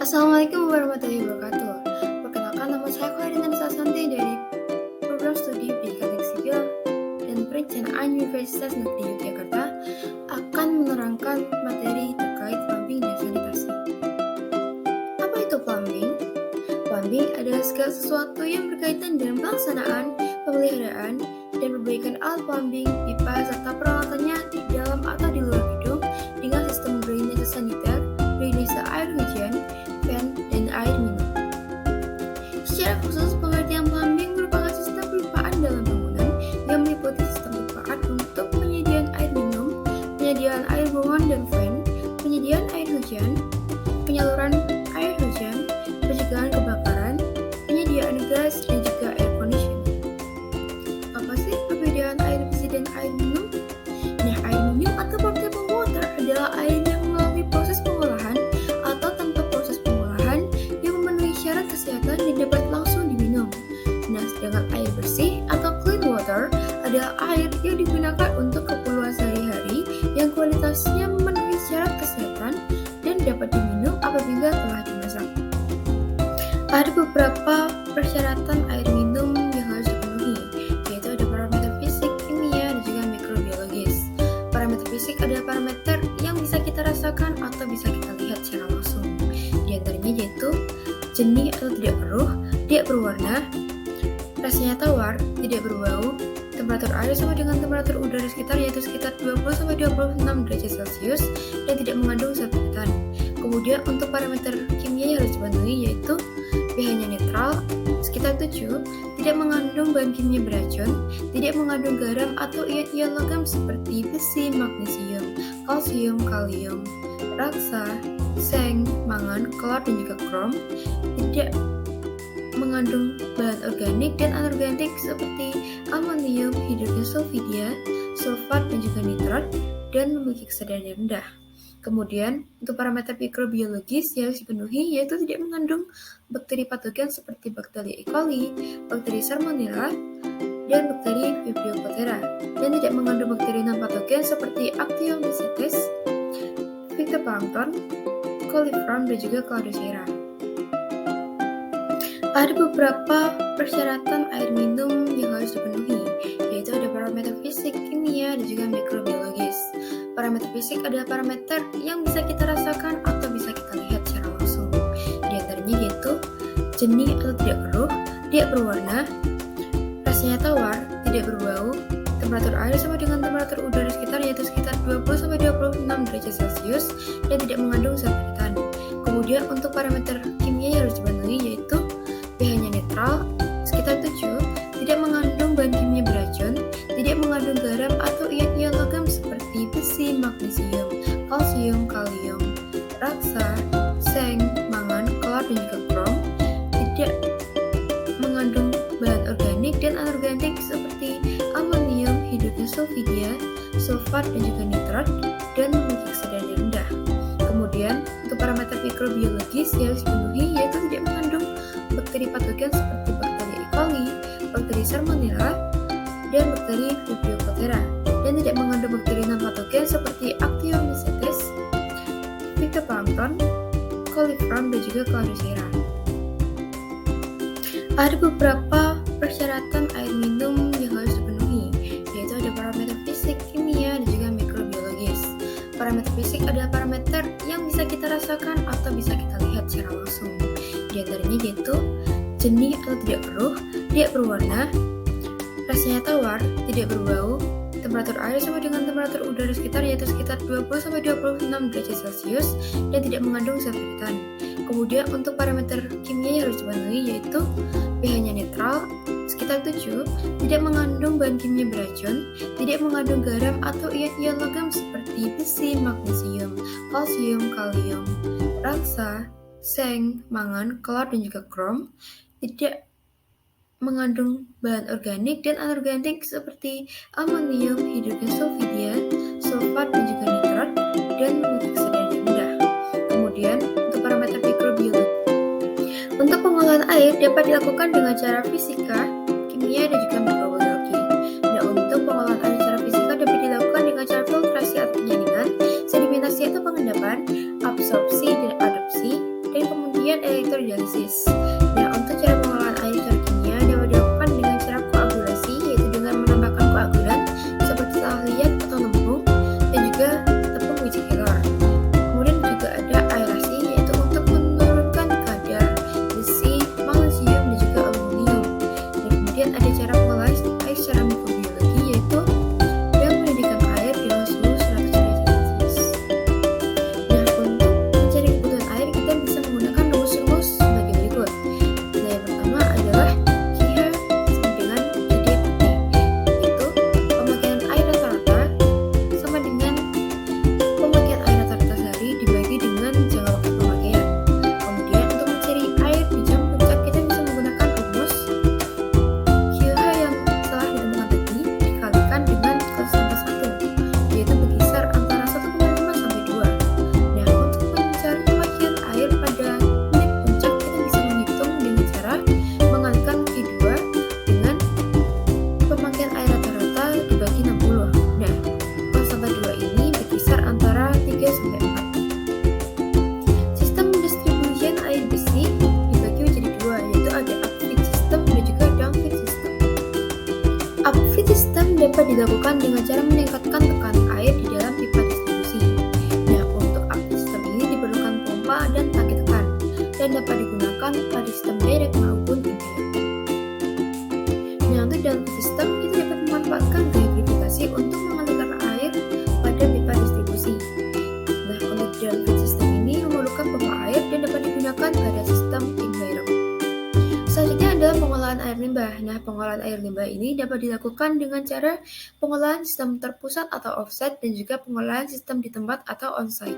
Assalamualaikum warahmatullahi wabarakatuh. Perkenalkan, nama saya Khairin Santi dari Program Studi Pendidikan Sipil dan Perencanaan Universitas Negeri Yogyakarta akan menerangkan materi terkait plumbing dan sanitasi. Apa itu plumbing? Plumbing adalah segala sesuatu yang berkaitan dengan pelaksanaan, pemeliharaan, dan perbaikan alat plumbing, pipa, serta peralatannya di dalam atau di luar gedung dengan sistem drainase saniter, drainase air hujan, fan, dan air minum. Secara khusus, pengertian plumbing merupakan sistem pelipaan dalam bangunan yang meliputi sistem pelipaan untuk penyediaan air minum, penyediaan air buangan dan fan, penyediaan air hujan, penyaluran air hujan, pencegahan kebakaran, penyediaan gas, dan juga air conditioning. Apa sih perbedaan air bersih dan air minum? Nah, air minum atau potable water adalah air yang melalui proses pengolahan atau tanpa proses pengolahan yang memenuhi syarat kesehatan dan dapat langsung diminum. Nah, sedangkan air bersih atau clean water adalah air yang digunakan untuk keperluan sehari-hari yang kualitasnya memenuhi syarat kesehatan dan dapat diminum apabila telah dimasak. Ada beberapa persyaratan air minum yang harus dipenuhi, yaitu ada parameter fisik, kimia, dan juga mikrobiologis. Parameter fisik adalah parameter yang bisa kita rasakan atau bisa kita lihat secara langsung. Di antaranya yaitu jernih atau tidak keruh, tidak berwarna, rasanya tawar, tidak berbau, temperatur air sama dengan temperatur udara sekitar yaitu sekitar 20-26 derajat Celcius dan tidak mengandung zat pengawet. Kemudian untuk parameter kimia yang harus dipenuhi yaitu pH-nya netral, sekitar 7, tidak mengandung bahan kimia beracun, tidak mengandung garam atau ion-ion logam seperti besi, magnesium, kalsium, kalium, raksa, seng, mangan, klor, dan juga krom, tidak mengandung bahan organik dan anorganik seperti amonium, hidrogen sulfida, sulfat, dan juga nitrat, dan memiliki kesadaran yang rendah. Kemudian, untuk parameter mikrobiologis yang harus dipenuhi yaitu tidak mengandung bakteri patogen seperti bakteri E. coli, bakteri Salmonella, dan bakteri Vibrio patera, dan tidak mengandung bakteri non-patogen seperti Actinomycetes, Phytoplankton, Coliform, dan juga Cladocera. Ada beberapa persyaratan air minum yang harus dipenuhi, yaitu ada parameter fisik, kimia, dan juga mikrobiologis. Parameter fisik adalah parameter yang bisa kita rasakan atau bisa kita lihat secara langsung. Di antaranya yaitu jernih atau tidak keruh, tidak berwarna, rasanya tawar, tidak berbau, temperatur air sama dengan temperatur udara sekitar yaitu sekitar 20-26 derajat Celcius dan tidak mengandung zat pengawet. Kemudian untuk parameter kimia yang harus dipenuhi yaitu pH-nya netral, sekitar 7, tidak mengandung bahan kimia beracun, tidak mengandung garam atau ion-ion logam seperti besi, magnesium, kalsium, kalium, raksa, seng, mangan, klor, dan juga krom, tidak mengandung bahan organik dan anorganik seperti amonium, hidrogen sulfida, sulfat, dan juga nitrat, dan memiliki kesadaran yang rendah. Kemudian, untuk parameter mikrobiologis yang harus dipenuhi yaitu tidak mengandung bakteri patogen seperti bakteri E. coli, bakteri Salmonella, dan bakteri Vibrio patera, dan tidak mengandung bakteri non-patogen seperti Actinomycetes, Phytoplankton, Coliform, dan juga Cladocera. Ada beberapa persyaratan air minum yang harus dipenuhi, yaitu ada parameter fisik, kimia, dan juga mikrobiologis. Parameter fisik adalah parameter yang bisa kita rasakan atau bisa kita lihat secara langsung. Di antaranya yaitu jernih atau tidak keruh, tidak berwarna, rasanya tawar, tidak berbau, temperatur air sama dengan temperatur udara sekitar yaitu sekitar 20-26 derajat Celcius dan tidak mengandung zat pengawet. Kemudian untuk parameter kimia yang harus dipenuhi yaitu pH-nya netral, sekitar 7, tidak mengandung bahan kimia beracun, tidak mengandung garam atau ion-ion logam seperti besi, magnesium, kalsium, kalium, raksa, seng, mangan, klor, dan juga krom, tidak mengandung bahan organik dan anorganik seperti amonium, hidrogen sulfida, sulfat, dan juga nitrat, dan memiliki kesadaran yang rendah. Kemudian, untuk parameter mikrobiologi. Untuk pengolahan air dapat dilakukan dengan cara fisika, kimia, dan juga mikrobiologi. Nah, untuk pengolahan air secara fisika dapat dilakukan dengan cara filtrasi atau penyaringan, sedimentasi atau pengendapan, absorpsi dan adopsi, dan kemudian dilakukan dengan cara meningkatkan tekanan air di dalam pipa distribusi. Nah, untuk aktif sistem ini diperlukan pompa dan tangki tekan, dan dapat digunakan pada sistem direct maupun indirect. Nah, untuk dalam sistem, kita dapat memanfaatkan gaya gravitasi untuk mengalirkan air pada pipa distribusi. Nah, untuk dalam sistem ini memerlukan pompa air dan dapat digunakan pada sistem indirect. Selanjutnya adalah pengolahan air limbah. Nah, pengolahan air limbah ini dapat dilakukan dengan cara pengolahan sistem terpusat atau offsite dan juga pengolahan sistem di tempat atau onsite.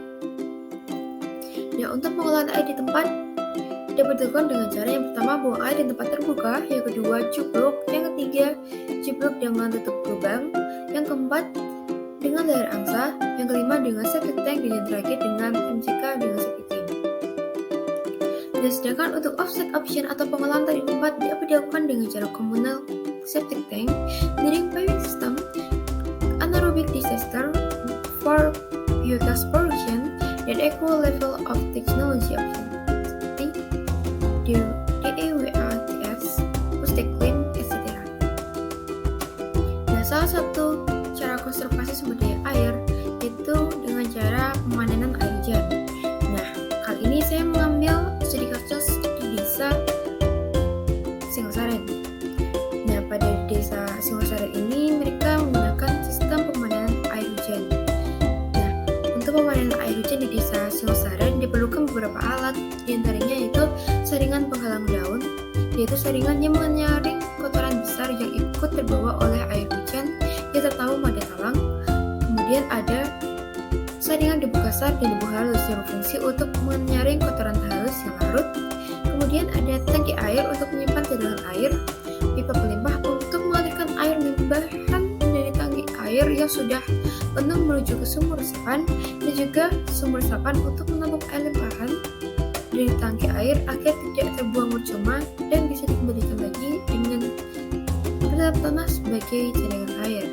Nah, untuk pengolahan air di tempat dapat dilakukan dengan cara yang pertama buang air di tempat terbuka, yang kedua cupluk, yang ketiga cupluk dengan tutup lubang, yang keempat dengan layar angsa, yang kelima dengan septic tank, dan yang terakhir dengan MCK dengan septic tank. Dan sedangkan untuk offset option atau pengolahan air di tempat dapat dilakukan dengan cara communal septic tank, nearing piping system, anaerobic digester for biogas production, dan equal level of technology option seperti DEWATS, acoustic clean, etc. Nah, salah satu cara konservasi sumber daya air itu dengan cara pemanenan air hujan. Nah, kali ini saya mengambil studi kasus di desa Singosaren. Nah, pada desa Singosaren ini mereka menggunakan sistem pemanenan air hujan. Nah, untuk pemanenan air hujan di desa Singosaren diperlukan beberapa alat, diantaranya yaitu saringan penghalang daun, yaitu saringan yang menyaring kotoran besar yang ikut terbawa oleh air hujan yang tertahu pada talang. Kemudian ada saringan debu kasar dan debu halus yang berfungsi untuk menyaring kotoran halus yang larut. Kemudian ada tangki air untuk menyimpan cadangan air, pipa pelimpah untuk mengalirkan air limpahan dari tangki air yang sudah penuh menuju ke sumur resapan, dan juga sumur resapan untuk menampung air limpahan dari tangki air agar tidak terbuang percuma dan bisa dikembalikan lagi dengan kedap tanah sebagai cadangan air.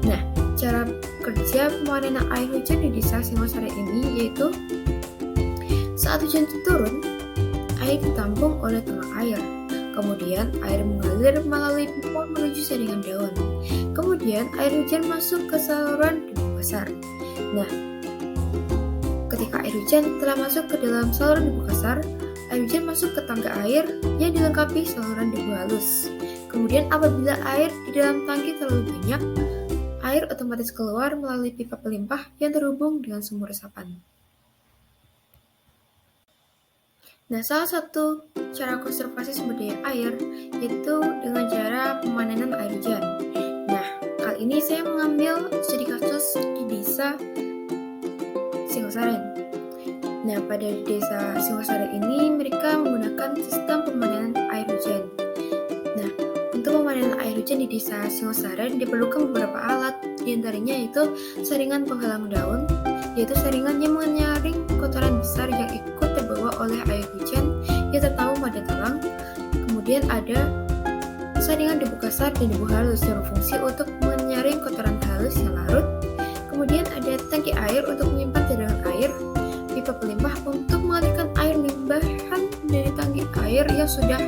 Nah, cara kerja pemanenan air hujan di desa Singosaren ini yaitu saat hujan turun, air ditampung oleh talang air. Kemudian air mengalir melalui pipa menuju saringan daun. Kemudian air hujan masuk ke saluran debu kasar. Nah, ketika air hujan telah masuk ke dalam saluran debu kasar, air hujan masuk ke tangga air yang dilengkapi saluran debu halus. Kemudian apabila air di dalam tangki terlalu banyak, air otomatis keluar melalui pipa pelimpah yang terhubung dengan sumur resapan. Nah, salah satu cara konservasi sumber daya air yaitu dengan cara pemanenan air hujan. Nah, kali ini saya mengambil studi kasus di desa Singosaren. Nah, pada desa Singosaren ini mereka menggunakan sistem pemanenan air hujan. Nah, untuk pemanenan air hujan di desa Singosaren diperlukan beberapa alat, diantaranya yaitu saringan penghalang daun, yaitu saringan yang menyaring kotoran besar yang ikut terbawa oleh air hujan yang tertahu pada talang. Kemudian ada saringan debu kasar dan debu halus yang berfungsi untuk menyaring kotoran halus yang larut. Kemudian ada tangki air untuk menyimpan cadangan air, pipa pelimpah untuk mengalirkan air limpahan dari tangki air yang sudah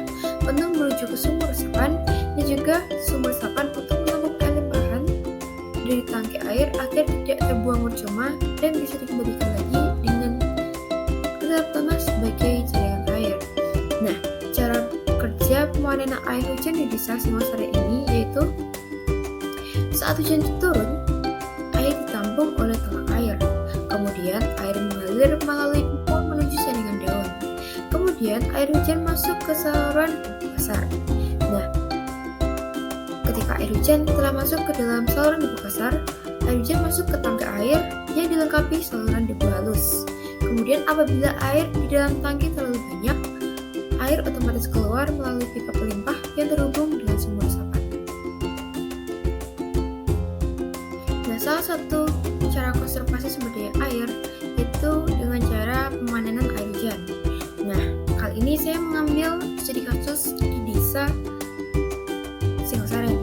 penuh menuju ke sumur resapan, dan juga sumur resapan untuk menampung air limpahan dari tangki air agar tidak terbuang percuma dan bisa dikembalikan lagi dengan kedap tanah sebagai cadangan air. Nah, cara kerja pemanenan air hujan di desa Singosaren ini yaitu saat hujan turun, air ditampung oleh talang air. Kemudian air mengalir melalui pipa menuju saringan daun. Kemudian air hujan masuk ke saluran debu kasar. Nah, ketika air hujan telah masuk ke dalam saluran debu kasar, air hujan masuk ke tangga air yang dilengkapi saluran debu halus. Kemudian apabila air di dalam tangki terlalu banyak, air otomatis keluar melalui pipa pelimpah yang terhubung dengan sumur resapan. Nah, salah satu cara konservasi sumber daya air itu dengan cara pemanenan air hujan. Nah, kali ini saya mengambil studi kasus di desa Singosaren.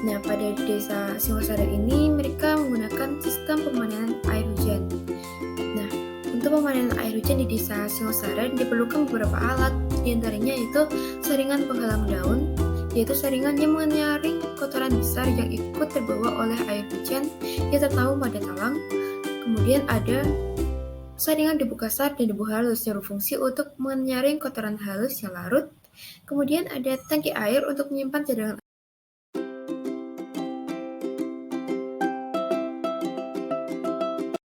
Nah, pada desa Singosaren ini mereka menggunakan sistem pemanenan air hujan. Nah, untuk pemanenan air hujan di desa Singosaren diperlukan beberapa alat, diantaranya yaitu saringan penghalang daun, yaitu saringan yang menyaring kotoran besar yang ikut terbawa oleh air hujan yang tertampung pada talang. Kemudian ada saringan debu kasar dan debu halus yang berfungsi untuk menyaring kotoran halus yang larut. Kemudian ada tangki air untuk menyimpan cadangan